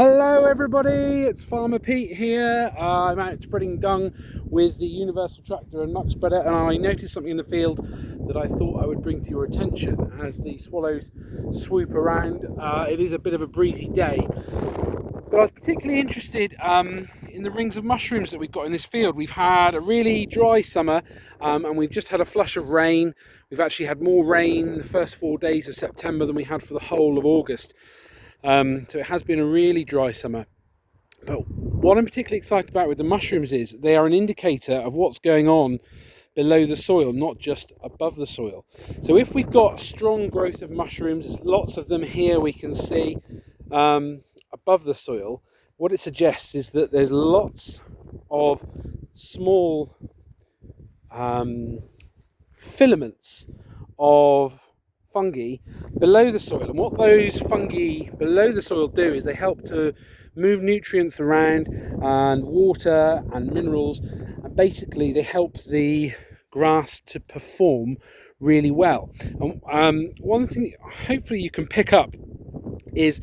Hello everybody, it's Farmer Pete here. I'm out spreading dung with the universal tractor and muck spreader, and I noticed something in the field that I thought I would bring to your attention as the swallows swoop around. It is a bit of a breezy day, but I was particularly interested in the rings of mushrooms that we've got in this field. We've had a really dry summer and we've just had a flush of rain. We've actually had more rain the first 4 days of September than we had for the whole of August. So it has been a really dry summer. But what I'm particularly excited about with the mushrooms is they are an indicator of what's going on below the soil, not just above the soil. So if we've got strong growth of mushrooms, there's lots of them here we can see above the soil, what it suggests is that there's lots of small filaments of fungi below the soil, and what those fungi below the soil do is they help to move nutrients around and water and minerals, and basically they help the grass to perform really well. And one thing hopefully you can pick up is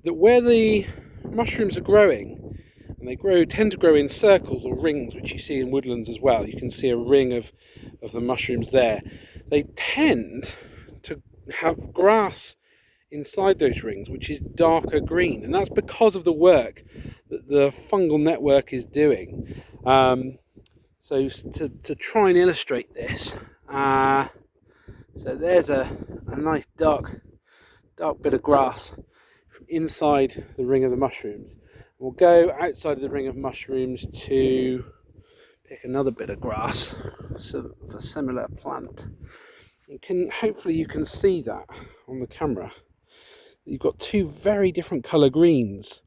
that where the mushrooms are growing, and they tend to grow in circles or rings, which you see in woodlands as well. You can see a ring of the mushrooms there. They tend to have grass inside those rings which is darker green, and that's because of the work that the fungal network is doing. So to try and illustrate this, so there's a nice dark bit of grass from inside the ring of the mushrooms. We'll go outside of the ring of mushrooms to pick another bit of grass of a similar plant. Hopefully you can see that on the camera. You've got two very different colour greens.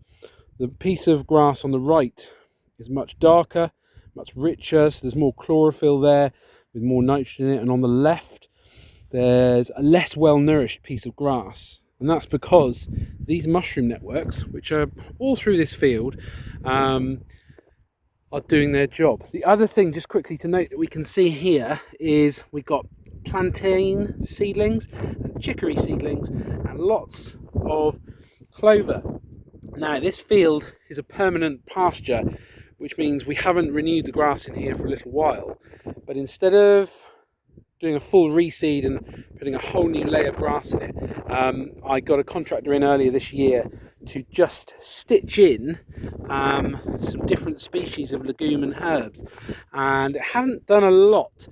The piece of grass on the right is much darker, much richer, so there's more chlorophyll there with more nitrogen in it, and on the left there's a less well nourished piece of grass, and that's because these mushroom networks, which are all through this field, are doing their job. The other thing just quickly to note that we can see here is we've got plantain seedlings and chicory seedlings and lots of clover. Now this field is a permanent pasture, which means we haven't renewed the grass in here for a little while, but instead of doing a full reseed and putting a whole new layer of grass in it, I got a contractor in earlier this year to just stitch in some different species of legume and herbs, and it hasn't done a lot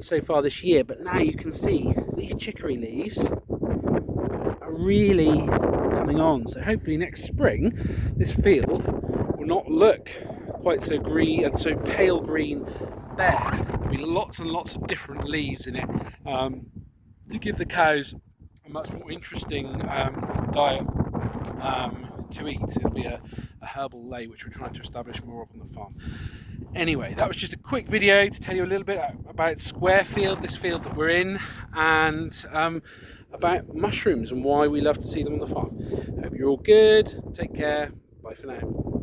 so far this year, but now you can see these chicory leaves are really coming on. So hopefully next spring this field will not look quite so green and so pale green bare. There'll be lots and lots of different leaves in it to give the cows a much more interesting diet to eat. It'll be a herbal lay, which we're trying to establish more of on the farm. Anyway, that was just a quick video to tell you a little bit about Squarefield, this field that we're in, and about mushrooms and why we love to see them on the farm. Hope you're all good. Take care. Bye for now.